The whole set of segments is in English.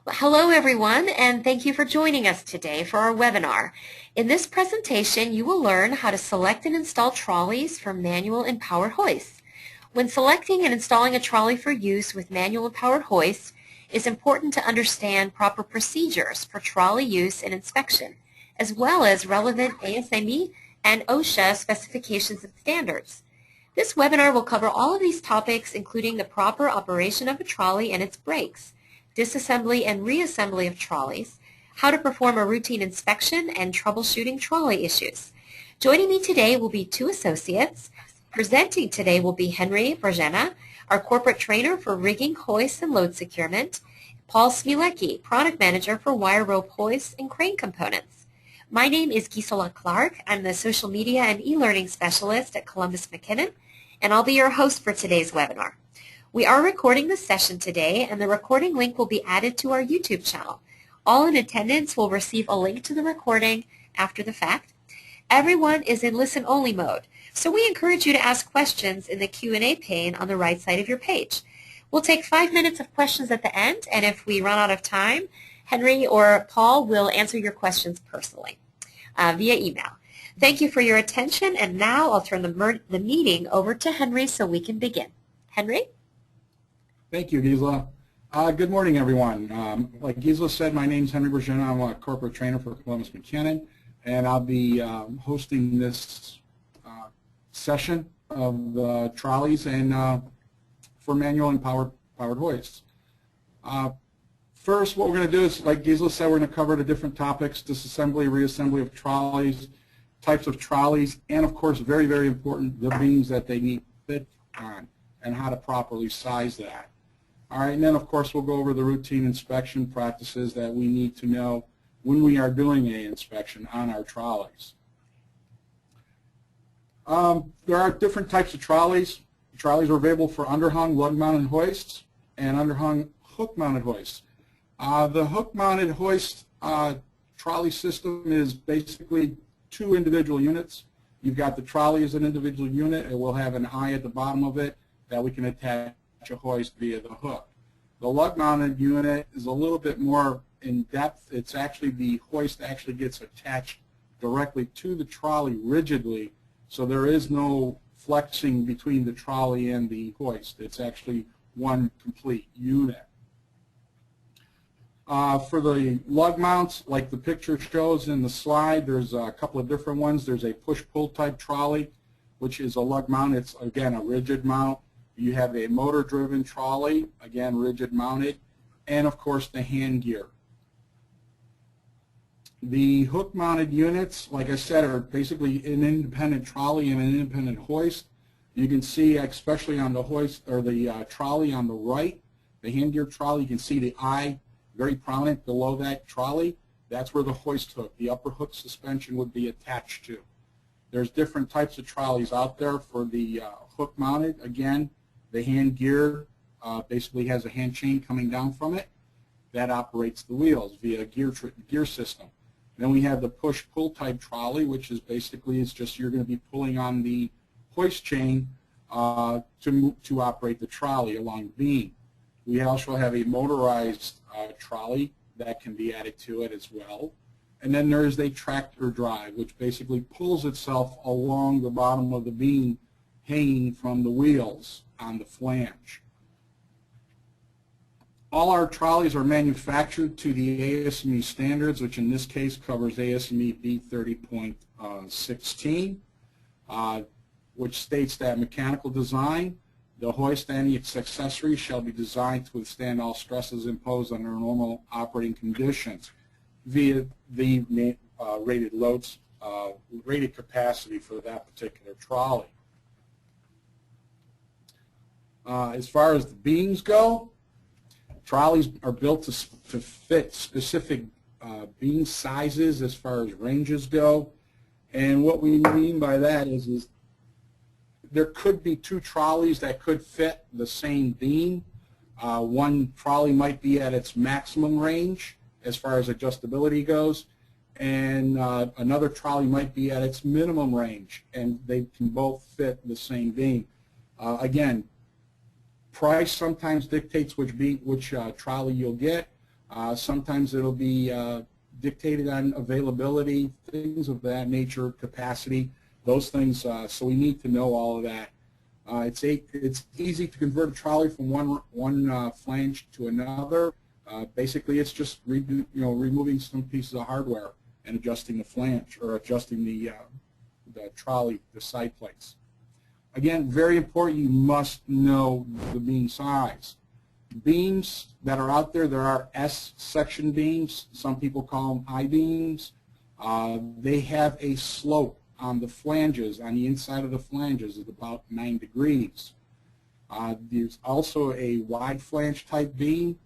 Well, hello everyone, and thank you for joining us today for our webinar. In this presentation, you will learn how to select and install trolleys for manual and powered hoists. When selecting and installing a trolley for use with manual and powered hoists, it's important to understand proper procedures for trolley use and inspection, as well as relevant ASME and OSHA specifications and standards. This webinar will cover all of these topics, including the proper operation of a trolley and its brakes, disassembly and reassembly of trolleys, how to perform a routine inspection, and troubleshooting trolley issues. Joining me today will be two associates. Presenting today will be Henry Brajena, our corporate trainer for rigging, hoists, and load securement, Paul Smilecki, product manager for wire rope hoists and crane components. My name is Gisela Clark. I'm the social media and e-learning specialist at Columbus McKinnon, and I'll be your host for today's webinar. We are recording this session today, and the recording link will be added to our YouTube channel. All in attendance will receive a link to the recording after the fact. Everyone is in listen-only mode, so we encourage you to ask questions in the Q&A pane on the right side of your page. We'll take 5 minutes of questions at the end, and if we run out of time, Henry or Paul will answer your questions personally via email. Thank you for your attention, and now I'll turn the meeting over to Henry so we can begin. Henry? Thank you, Gisela. Good morning, everyone. Like Gisela said, my name is Henry Brajena. I'm a corporate trainer for Columbus McKinnon, and I'll be hosting this session of the trolleys and for manual and powered hoists. First, what we're going to do is, like Gisela said, we're going to cover the different topics: disassembly, reassembly of trolleys, types of trolleys, and of course, very, very important, the beams that they need to fit on and how to properly size that. All right, and then of course we'll go over the routine inspection practices that we need to know when we are doing an inspection on our trolleys. There are different types of trolleys. Trolleys are available for underhung lug-mounted hoists and underhung hook-mounted hoists. The hook-mounted hoist trolley system is basically two individual units. You've got the trolley as an individual unit. It will have an eye at the bottom of it that we can attach a hoist via the hook. The lug-mounted unit is a little bit more in depth. It's actually, the hoist actually gets attached directly to the trolley rigidly, so there is no flexing between the trolley and the hoist. It's actually one complete unit. For the lug mounts, like the picture shows in the slide, there's a couple of different ones. There's a push-pull type trolley, which is a lug mount. It's, again, a rigid mount. You have a motor-driven trolley, again, rigid mounted, and of course the hand gear. The hook-mounted units, like I said, are basically an independent trolley and an independent hoist. You can see, especially on the hoist or the trolley on the right, the hand gear trolley, you can see the eye very prominent below that trolley. That's where the hoist hook, the upper hook suspension, would be attached to. There's different types of trolleys out there for the hook-mounted. Again, the hand gear basically has a hand chain coming down from it that operates the wheels via a gear system. Then we have the push-pull type trolley, which is basically, it's just you're going to be pulling on the hoist chain to operate the trolley along the beam. We also have a motorized trolley that can be added to it as well. And then there's a tractor drive, which basically pulls itself along the bottom of the beam, hanging from the wheels on the flange. All our trolleys are manufactured to the ASME standards, which in this case covers ASME B30.16, which states that mechanical design, the hoist and its accessories shall be designed to withstand all stresses imposed under normal operating conditions via the rated loads, rated capacity for that particular trolley. As far as the beams go, trolleys are built to fit specific beam sizes as far as ranges go. And what we mean by that is there could be two trolleys that could fit the same beam. One trolley might be at its maximum range as far as adjustability goes, and another trolley might be at its minimum range, and they can both fit the same beam. Again, price sometimes dictates which trolley you'll get. Sometimes it'll be dictated on availability, things of that nature, capacity, those things. So we need to know all of that. It's easy to convert a trolley from one flange to another. Basically, it's just removing some pieces of hardware and adjusting the flange or adjusting the trolley, the side plates. Again, very important, you must know the beam size. Beams that are out there, there are S-section beams. Some people call them I-beams. They have a slope on the flanges, on the inside of the flanges, is about 9 degrees. There's also a wide flange type beam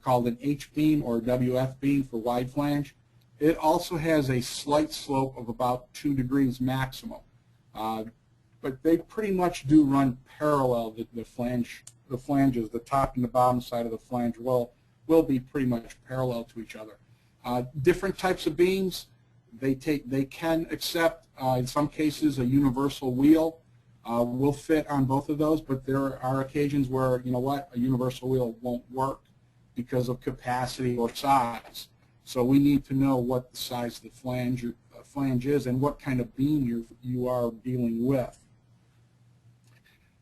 called an H-beam or WF beam for wide flange. It also has a slight slope of about 2 degrees maximum. But they pretty much do run parallel. The flanges, the top and the bottom side of the flange will be pretty much parallel to each other. Different types of beams, they can accept, in some cases, a universal wheel will fit on both of those, but there are occasions where, you know what, a universal wheel won't work because of capacity or size. So we need to know what the size of the flange is and what kind of beam you are dealing with.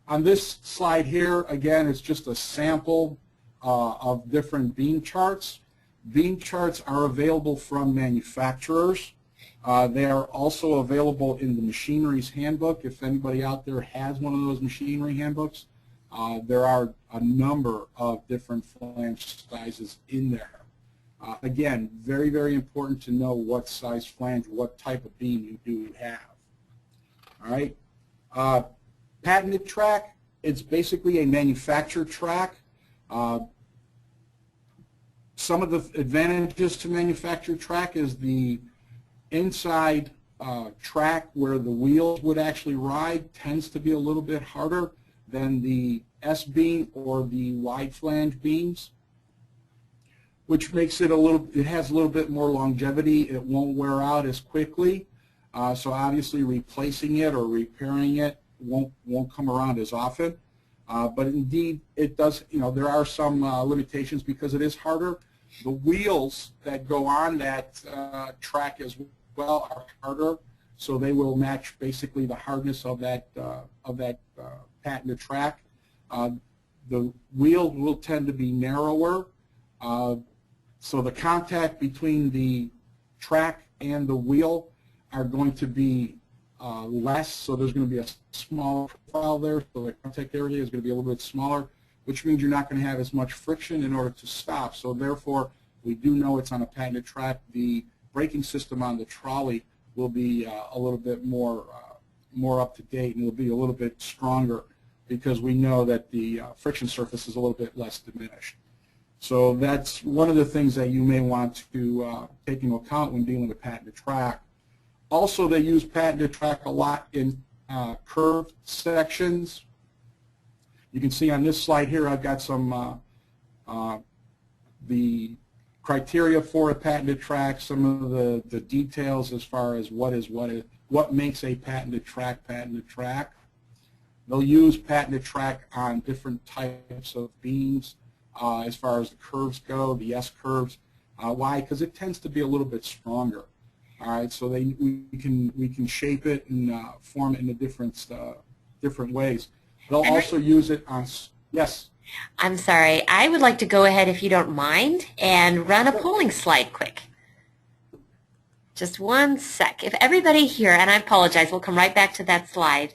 On this slide here, again, it's just a sample of different beam charts. Beam charts are available from manufacturers. They are also available in the machinery's handbook. If anybody out there has one of those machinery handbooks, there are a number of different flange sizes in there. Again, very, very important to know what size flange, what type of beam you do have. All right. Patented track, it's basically a manufactured track. Some of the advantages to manufactured track is the inside track where the wheels would actually ride tends to be a little bit harder than the S-beam or the wide flange beams, which makes it it has a little bit more longevity. It won't wear out as quickly. So obviously replacing it or repairing it won't come around as often. But indeed, it does, there are some limitations because it is harder. The wheels that go on that track as well are harder, so they will match basically the hardness of that patented track. The wheel will tend to be narrower, so the contact between the track and the wheel are going to be less, so there's going to be a small profile there, so the contact area is going to be a little bit smaller, which means you're not going to have as much friction in order to stop. So therefore, we do know it's on a patented track. The braking system on the trolley will be a little bit more up to date, and it'll be a little bit stronger because we know that the friction surface is a little bit less diminished. So that's one of the things that you may want to take into account when dealing with patented track. Also, they use patented track a lot in curved sections. You can see on this slide here I've got some the criteria for a patented track, some of the details as far as what makes a patented track. They'll use patented track on different types of beams as far as the curves go, the S curves. Why? Because it tends to be a little bit stronger. All right, so we can shape it and form it in different ways. They'll also use it on, yes? I'm sorry. I would like to go ahead, if you don't mind, and run a polling slide quick. Just one sec. If everybody here, and I apologize, we'll come right back to that slide.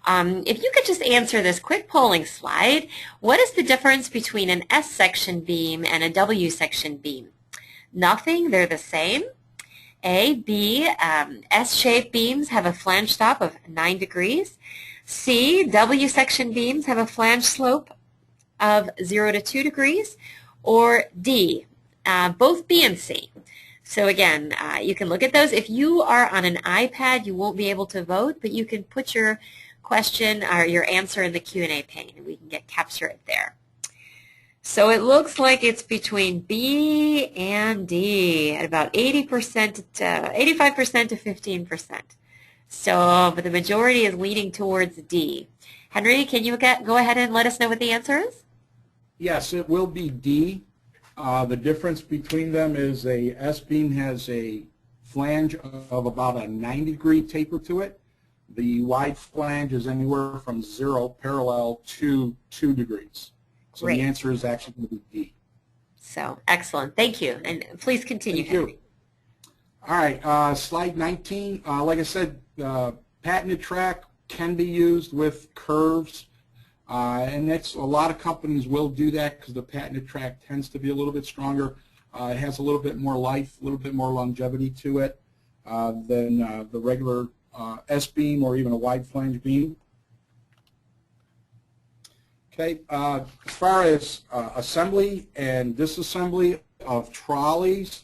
If you could just answer this quick polling slide, what is the difference between an S-section beam and a W-section beam? Nothing. They're the same. A, B, S-shaped beams have a flange stop of 9 degrees. C, W-section beams have a flange slope of 0 to 2 degrees. Or D, both B and C. So again, you can look at those. If you are on an iPad, you won't be able to vote, but you can put your question or your answer in the Q&A pane, and we can capture it there. So it looks like it's between B and D at about 80% to 85% to 15%. So but the majority is leaning towards D. Henry, can you go ahead and let us know what the answer is? Yes, it will be D. The difference between them is a S-beam has a flange of about a 90-degree taper to it. The wide flange is anywhere from 0 parallel to 2 degrees. So Great. the answer is actually going to be D. So excellent. Thank you. And please continue, Thank you. Henry. All right, slide 19. Like I said, patented track can be used with curves. And that's, a lot of companies will do that because the patented track tends to be a little bit stronger. It has a little bit more life, a little bit more longevity to it than the regular S-beam or even a wide flange beam. Okay, as far as assembly and disassembly of trolleys,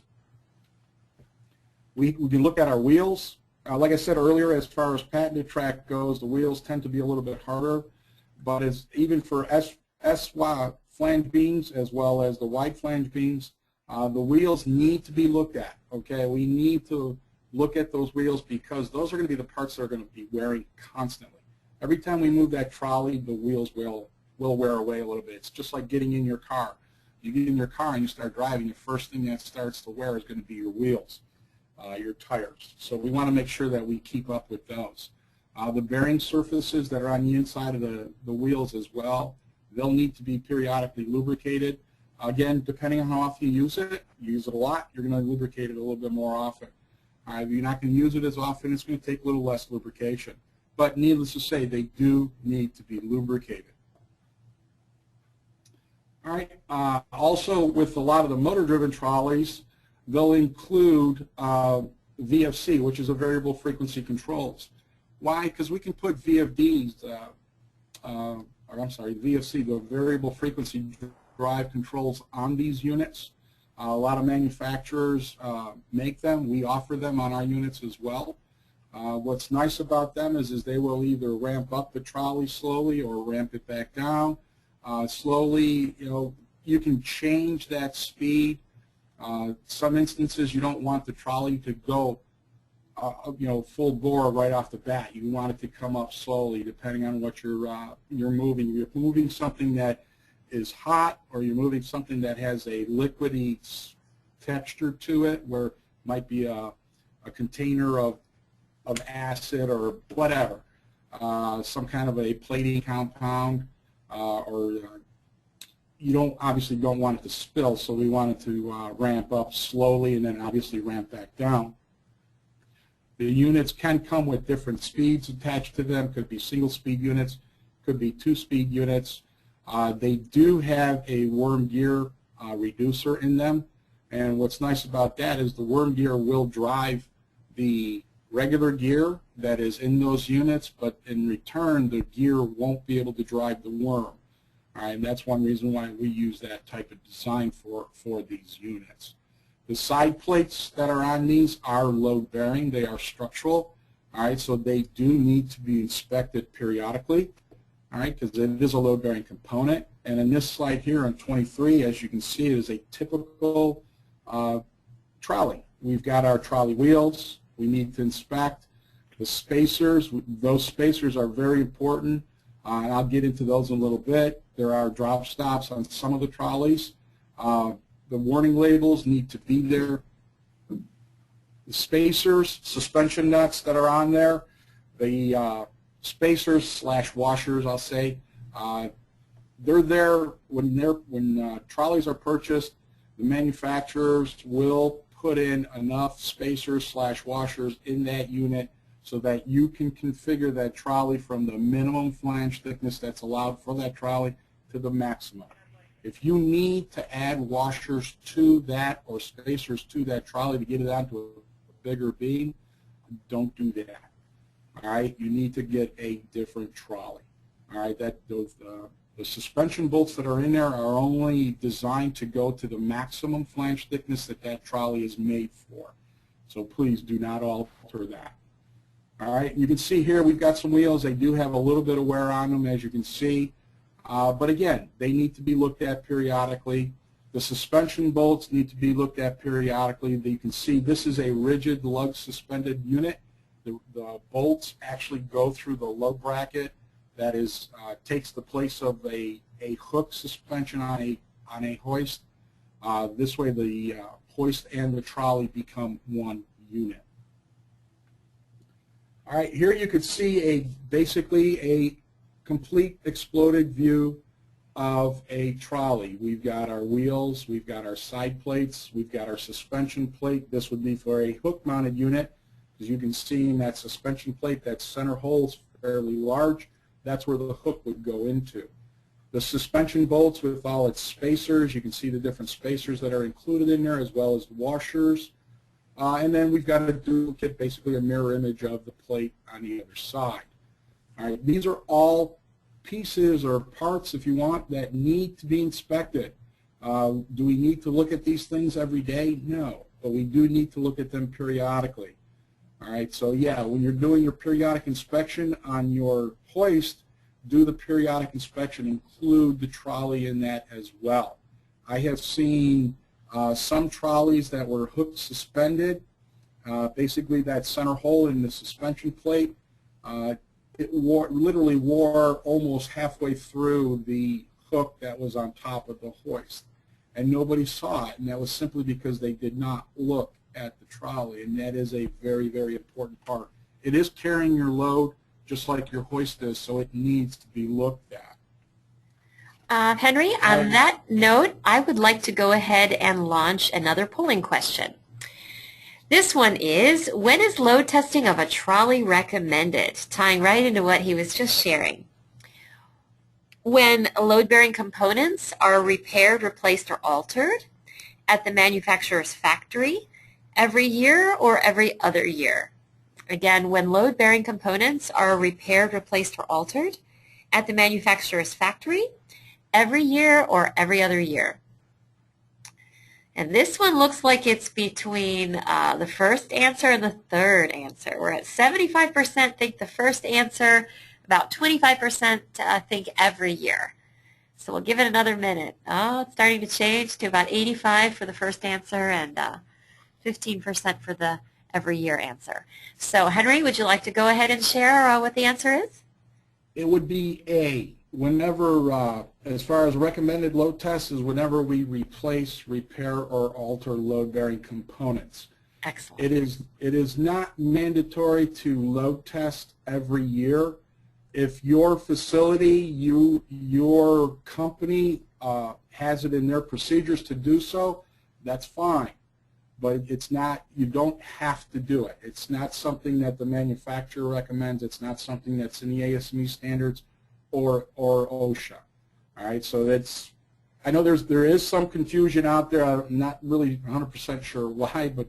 we can look at our wheels. Like I said earlier, as far as patented track goes, the wheels tend to be a little bit harder. But as even for S flange beams as well as the wide flange beams, the wheels need to be looked at. Okay, we need to look at those wheels because those are going to be the parts that are going to be wearing constantly. Every time we move that trolley, the wheels will wear away a little bit. It's just like getting in your car. You get in your car and you start driving, the first thing that starts to wear is going to be your wheels, your tires. So we want to make sure that we keep up with those. The bearing surfaces that are on the inside of the wheels as well, they'll need to be periodically lubricated. Again, depending on how often you use it a lot, you're going to lubricate it a little bit more often. If you're not going to use it as often, it's going to take a little less lubrication. But needless to say, they do need to be lubricated. All right. Also, with a lot of the motor-driven trolleys, they'll include VFC, which is a variable frequency controls. Why? Because we can put VFDs, VFC, the variable frequency drive controls on these units. A lot of manufacturers make them. We offer them on our units as well. What's nice about them is they will either ramp up the trolley slowly or ramp it back down. Slowly, you can change that speed. Some instances you don't want the trolley to go full bore right off the bat. You want it to come up slowly, depending on what you're moving. You're moving something that is hot, or you're moving something that has a liquidy texture to it, where it might be a container of acid or whatever, some kind of a plating compound, or you obviously don't want it to spill, so we want it to ramp up slowly and then obviously ramp back down. The units can come with different speeds attached to them. Could be single-speed units, could be two-speed units. They do have a worm gear reducer in them, and what's nice about that is the worm gear will drive the regular gear that is in those units, but in return the gear won't be able to drive the worm. All right, and that's one reason why we use that type of design for these units. The side plates that are on these are load bearing. They are structural. All right, so they do need to be inspected periodically. All right, because it is a load bearing component. And in this slide here on 23, as you can see, it is a typical trolley. We've got our trolley wheels. We need to inspect the spacers. Those spacers are very important, and I'll get into those in a little bit. There are drop stops on some of the trolleys. The warning labels need to be there. The spacers, suspension nuts that are on there, the spacers / washers, I'll say, they're there when trolleys are purchased. The manufacturers will put in enough spacers / washers in that unit so that you can configure that trolley from the minimum flange thickness that's allowed for that trolley to the maximum. If you need to add washers to that or spacers to that trolley to get it onto a bigger beam, don't do that. All right, you need to get a different trolley. All right, the suspension bolts that are in there are only designed to go to the maximum flange thickness that trolley is made for. So please do not alter that. All right, you can see here we've got some wheels. They do have a little bit of wear on them, as you can see. But again, they need to be looked at periodically. The suspension bolts need to be looked at periodically. You can see this is a rigid lug suspended unit. The bolts actually go through the lug bracket that takes the place of a hook suspension on a hoist. This way the hoist and the trolley become one unit. All right, here you could see basically a complete exploded view of a trolley. We've got our wheels, we've got our side plates, we've got our suspension plate. This would be for a hook-mounted unit. As you can see in that suspension plate, that center hole is fairly large. That's where the hook would go into. The suspension bolts with all its spacers, you can see the different spacers that are included in there, as well as the washers. And then we've got a duplicate, basically a mirror image of the plate on the other side. All right, these are all pieces or parts, if you want, that need to be inspected. Do we need to look at these things every day? No, but we do need to look at them periodically. All right, so yeah, when you're doing your periodic inspection on your hoist, do the periodic inspection, include the trolley in that as well. I have seen some trolleys that were hook suspended, basically that center hole in the suspension plate, it literally wore almost halfway through the hook that was on top of the hoist, and nobody saw it, and that was simply because they did not look at the trolley, and that is a very, very important part. It is carrying your load just like your hoist is, so it needs to be looked at. Henry, on that note, I would like to go ahead and launch another polling question. This one is, when is load testing of a trolley recommended? Tying right into what he was just sharing. When load-bearing components are repaired, replaced, or altered at the manufacturer's factory, every year or every other year. Again, when load-bearing components are repaired, replaced, or altered at the manufacturer's factory, every year or every other year. And this one looks like it's between the first answer and the third answer. We're at 75% think the first answer, about 25% think every year. So we'll give it another minute. Oh, it's starting to change to about 85 for the first answer and 15% for the every year answer. So Henry, would you like to go ahead and share what the answer is? It would be A. Whenever, as far as recommended load tests, is whenever we replace, repair, or alter load-bearing components. Excellent. It is not mandatory to load test every year. If your facility, your company has it in their procedures to do so, that's fine. But it's not, you don't have to do it. It's not something that the manufacturer recommends. It's not something that's in the ASME standards or OSHA. All right, so that's, I know there is some confusion out there. I'm not really 100% sure why, but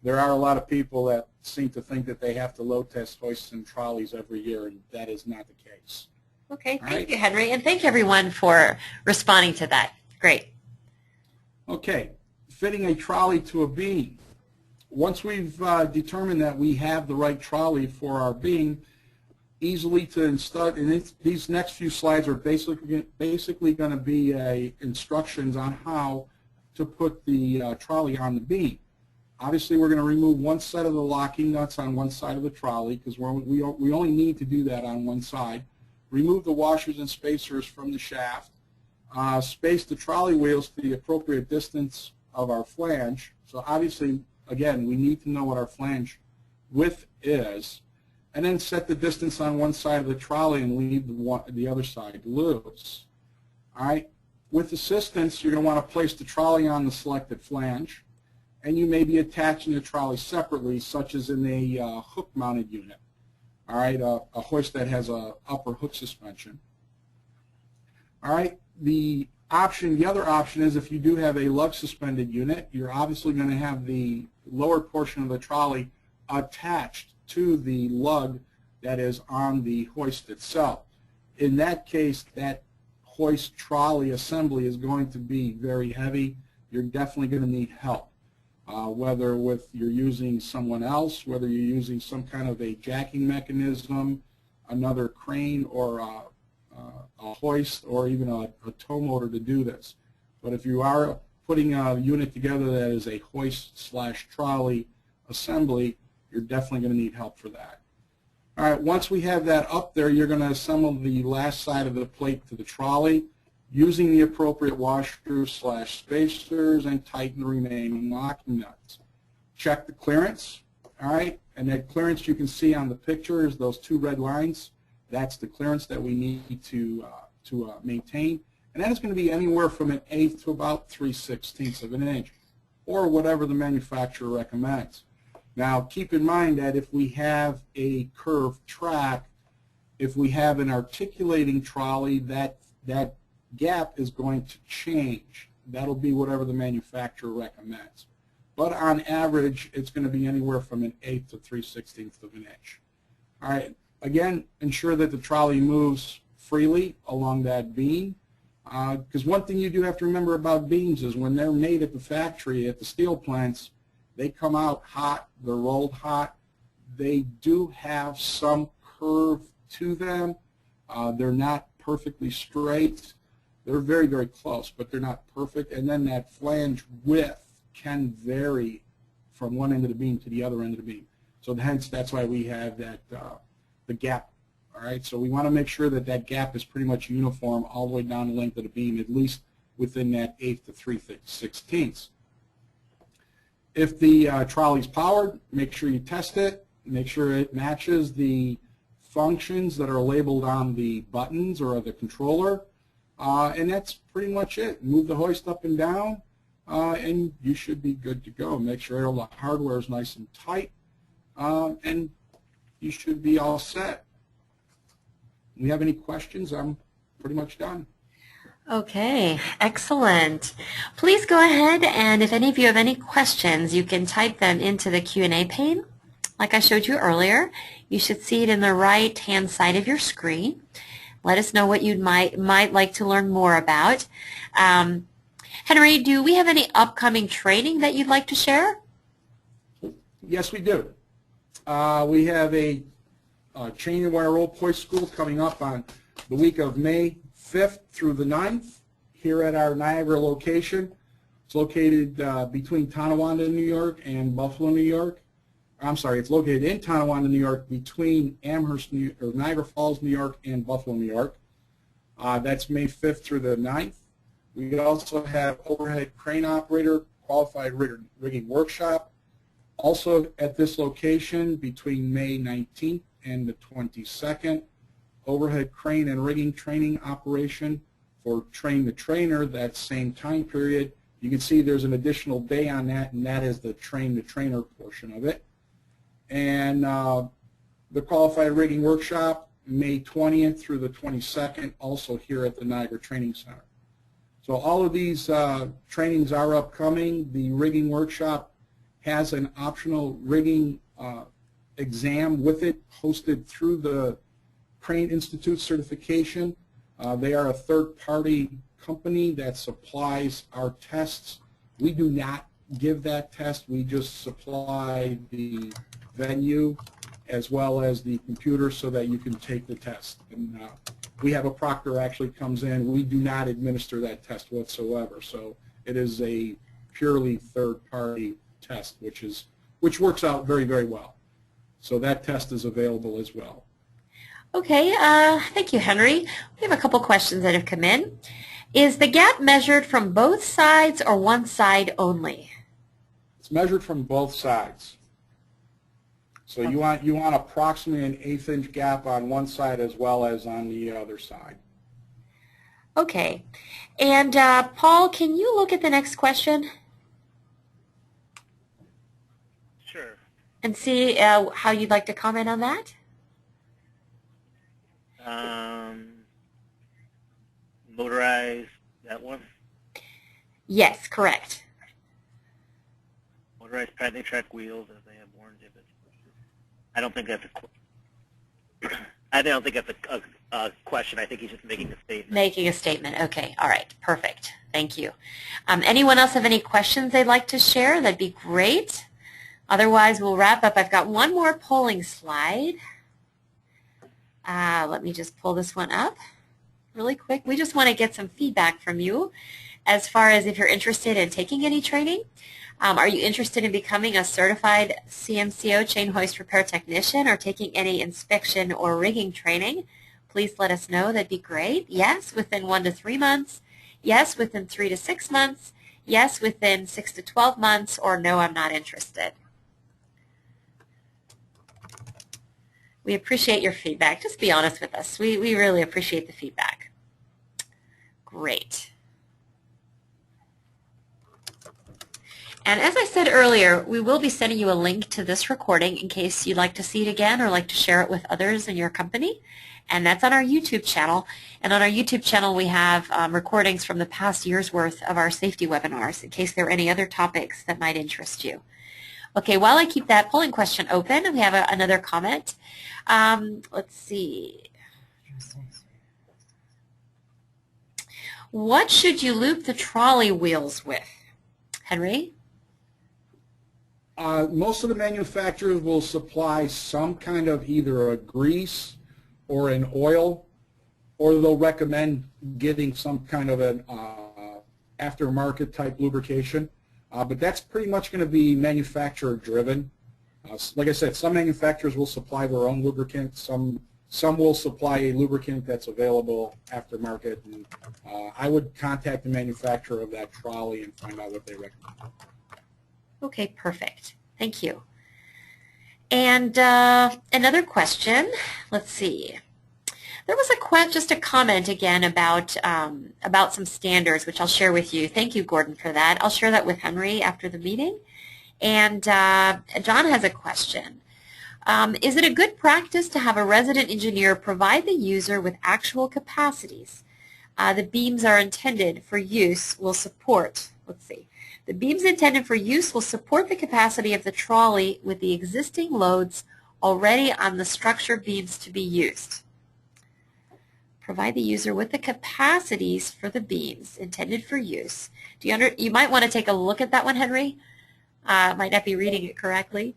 there are a lot of people that seem to think that they have to load test hoists and trolleys every year, and that is not the case. Okay, thank you, Henry, and thank everyone for responding to that. Great. Okay, fitting a trolley to a beam. Once we've determined that we have the right trolley for our beam, easily to install, and these next few slides are basically going to be instructions on how to put the trolley on the beam. Obviously, we're going to remove one set of the locking nuts on one side of the trolley because we only need to do that on one side. Remove the washers and spacers from the shaft. Space the trolley wheels to the appropriate distance of our flange. So obviously, again, we need to know what our flange width is. And then set the distance on one side of the trolley and leave the other side loose. All right. With assistance, you're going to want to place the trolley on the selected flange, and you may be attaching the trolley separately, such as in a hook-mounted unit. All right, a hoist that has a upper hook suspension. All right. The other option is if you do have a lug-suspended unit, you're obviously going to have the lower portion of the trolley attached to the lug that is on the hoist itself. In that case, that hoist trolley assembly is going to be very heavy. You're definitely going to need help, whether you're using someone else, whether you're using some kind of a jacking mechanism, another crane, or a hoist, or even a tow motor to do this. But if you are putting a unit together that is a hoist/trolley assembly, you're definitely going to need help for that. All right, once we have that up there, you're going to assemble the last side of the plate to the trolley. using the appropriate washers/spacers, and tighten the remaining locking nuts. Check the clearance, all right? And that clearance you can see on the picture is those two red lines. That's the clearance that we need to maintain. And that is going to be anywhere from 1/8 to about 3/16 of an inch, or whatever the manufacturer recommends. Now, keep in mind that if we have a curved track, if we have an articulating trolley, that gap is going to change. That'll be whatever the manufacturer recommends. But on average, it's going to be anywhere from 1/8 to 3/16 of an inch. All right. Again, ensure that the trolley moves freely along that beam. Because one thing you do have to remember about beams is when they're made at the factory, at the steel plants, they come out hot, they're rolled hot. They do have some curve to them. They're not perfectly straight. They're very, very close, but they're not perfect. And then that flange width can vary from one end of the beam to the other end of the beam. So hence, that's why we have that the gap. All right, so we want to make sure that that gap is pretty much uniform all the way down the length of the beam, at least within that 1/8 to 3/16. If the trolley's powered, make sure you test it. Make sure it matches the functions that are labeled on the buttons or the controller. And that's pretty much it. Move the hoist up and down, and you should be good to go. Make sure all the hardware is nice and tight, and you should be all set. If you have any questions, I'm pretty much done. Okay, excellent. Please go ahead, and if any of you have any questions, you can type them into the Q&A pane. Like I showed you earlier, you should see it in the right-hand side of your screen. Let us know what you might like to learn more about. Henry, do we have any upcoming training that you'd like to share? Yes, we do. We have a chain and wire rope hoist school coming up on the week of May 5th through the 9th here at our Niagara location. It's located between Tonawanda, New York and Buffalo, New York. I'm sorry, it's located in Tonawanda, New York between Amherst, or Niagara Falls, New York and Buffalo, New York. That's May 5th through the 9th. We also have overhead crane operator qualified rigging workshop. Also at this location between May 19th and the 22nd, overhead crane and rigging training operation for train the trainer that same time period. You can see there's an additional day on that, and that is the train the trainer portion of it. And the qualified rigging workshop, May 20th through the 22nd, also here at the Niagara Training Center. So all of these trainings are upcoming. The rigging workshop has an optional rigging exam with it, hosted through the Crane Institute certification. They are a third-party company that supplies our tests. We do not give that test. We just supply the venue as well as the computer so that you can take the test. And we have a proctor actually comes in. We do not administer that test whatsoever. So it is a purely third-party test, which works out very, very well. So that test is available as well. Okay, thank you, Henry. We have a couple questions that have come in. Is the gap measured from both sides or one side only? It's measured from both sides. So you want approximately an 1/8 inch gap on one side as well as on the other side. Okay. And Paul, can you look at the next question? Sure. And see how you'd like to comment on that? Motorized, that one? Yes, correct. Motorized patented track wheels as they have warranty. But I don't think that's a question. I think he's just making a statement. Making a statement. Okay. All right. Perfect. Thank you. Anyone else have any questions they'd like to share? That'd be great. Otherwise, we'll wrap up. I've got one more polling slide. Let me just pull this one up really quick. We just want to get some feedback from you as far as if you're interested in taking any training. Are you interested in becoming a certified CMCO chain hoist repair technician or taking any inspection or rigging training? please let us know. That'd be great. Yes, within 1 to 3 months. Yes, within 3 to 6 months. Yes, within 6 to 12 months. Or no, I'm not interested. We appreciate your feedback. Just be honest with us. We really appreciate the feedback. Great. And as I said earlier, we will be sending you a link to this recording in case you'd like to see it again or like to share it with others in your company. And that's on our YouTube channel. And on our YouTube channel, we have recordings from the past year's worth of our safety webinars in case there are any other topics that might interest you. Okay, while I keep that polling question open, we have another comment. Let's see. What should you loop the trolley wheels with? Henry? Most of the manufacturers will supply some kind of either a grease or an oil, or they'll recommend getting some kind of an aftermarket type lubrication. But that's pretty much going to be manufacturer driven. Like I said, some manufacturers will supply their own lubricant. Some will supply a lubricant that's available aftermarket. And, I would contact the manufacturer of that trolley and find out what they recommend. Okay, perfect. Thank you. And another question. Let's see. There was just a comment again about some standards, which I'll share with you. Thank you, Gordon, for that. I'll share that with Henry after the meeting. And John has a question. Is it a good practice to have a resident engineer provide the user with actual capacities? The beams are intended for use will support, let's see. The beams intended for use will support the capacity of the trolley with the existing loads already on the structure beams to be used. Provide the user with the capacities for the beams intended for use. You might want to take a look at that one, Henry. Might not be reading it correctly.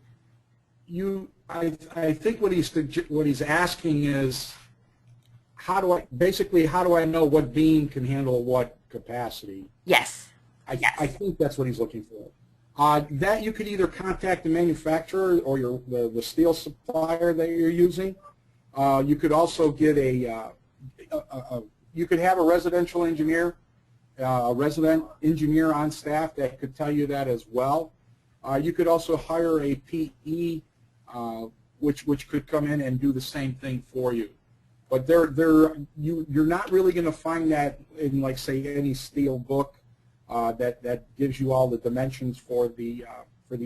I think what he's asking is how do I know what beam can handle what capacity? Yes. I think that's what he's looking for. That you could either contact the manufacturer or the steel supplier that you're using. You could also get you could have a residential engineer, a resident engineer on staff that could tell you that as well. You could also hire a PE, which could come in and do the same thing for you. But you're not really going to find that in, like, say, any steel book that gives you all the dimensions for the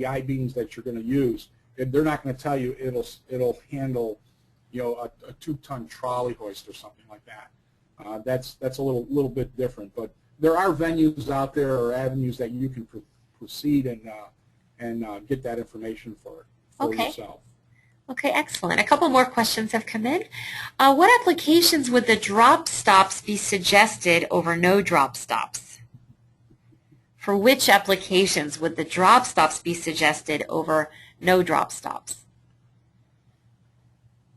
I-beams that you're going to use. They're not going to tell you it'll handle, you know, a 2-ton trolley hoist or something like that. That's a little bit different. But there are venues out there or avenues that you can proceed and get that information for yourself. Okay, excellent. A couple more questions have come in. What applications would the drop stops be suggested over no drop stops? For which applications would the drop stops be suggested over no drop stops?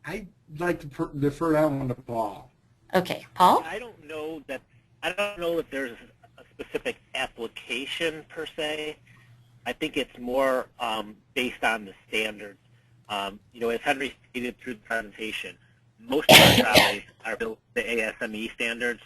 I'd like to defer that one to Paul. Okay, Paul? I don't know that there's a specific application per se. I think it's more based on the standards. You know, as Henry stated through the presentation, most of our trolleys are built to ASME standards,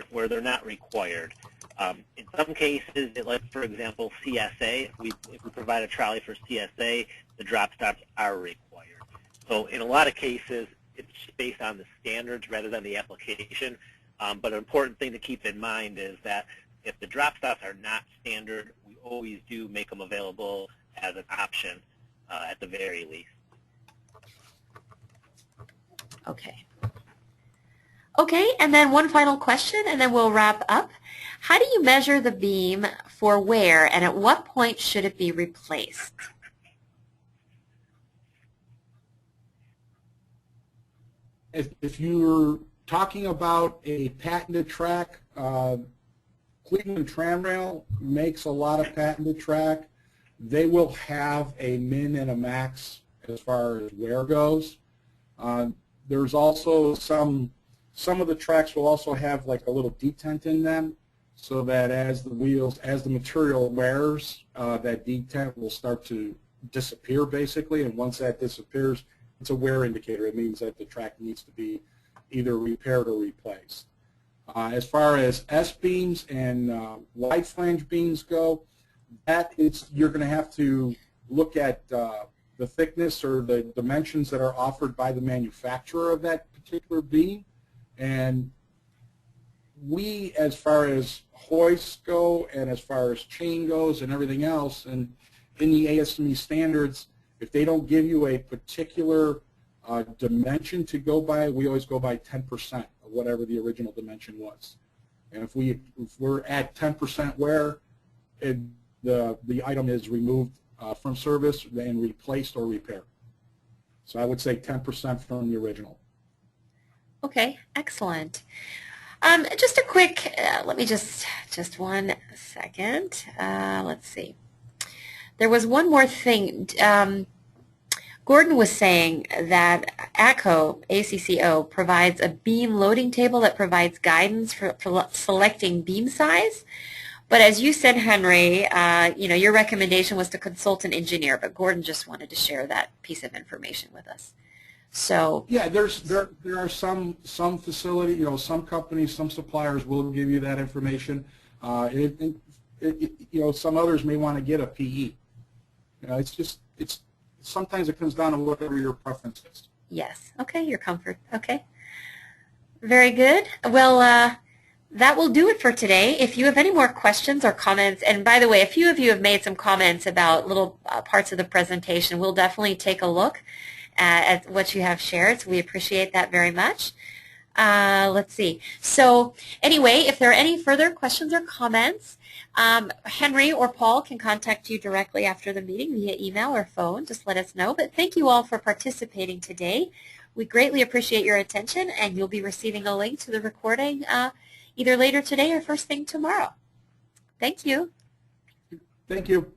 where they're not required. In some cases, like for example CSA, if we provide a trolley for CSA, the drop stops are required. So in a lot of cases, it's based on the standards rather than the application. But an important thing to keep in mind is that if the drop stops are not standard, we always do make them available as an option at the very least. Okay. Okay, and then one final question, and then we'll wrap up. How do you measure the beam for wear, and at what point should it be replaced? If you're talking about a patented track, Cleveland Tramrail makes a lot of patented track. They will have a min and a max as far as wear goes. There's also some of the tracks will also have like a little detent in them, so that as the material wears, that detent will start to disappear basically, and once that disappears, it's a wear indicator. It means that the track needs to be either repaired or replaced. As far as S-beams and wide flange beams go, you're going to have to look at the thickness or the dimensions that are offered by the manufacturer of that particular beam. And we, as far as hoists go and as far as chain goes and everything else, and in the ASME standards, if they don't give you a particular dimension to go by, we always go by 10% of whatever the original dimension was. And if we're at 10% wear, the item is removed from service and replaced or repaired. So I would say 10% from the original. Okay, excellent. Just a quick, let me just 1 second. Let's see. There was one more thing. Gordon was saying that ACCO provides a beam loading table that provides guidance for selecting beam size. But as you said, Henry, your recommendation was to consult an engineer, but Gordon just wanted to share that piece of information with us. So yeah, there are some facility, some companies, some suppliers will give you that information. Some others may want to get a PE. It's sometimes it comes down to whatever your preference is. Yes. Okay, your comfort. Okay. Very good. Well, that will do it for today. If you have any more questions or comments, and by the way, a few of you have made some comments about little parts of the presentation, we'll definitely take a look at what you have shared, so we appreciate that very much. Let's see. So anyway, if there are any further questions or comments, Henry or Paul can contact you directly after the meeting via email or phone. Just let us know. But thank you all for participating today. We greatly appreciate your attention, and you'll be receiving a link to the recording either later today or first thing tomorrow. Thank you. Thank you.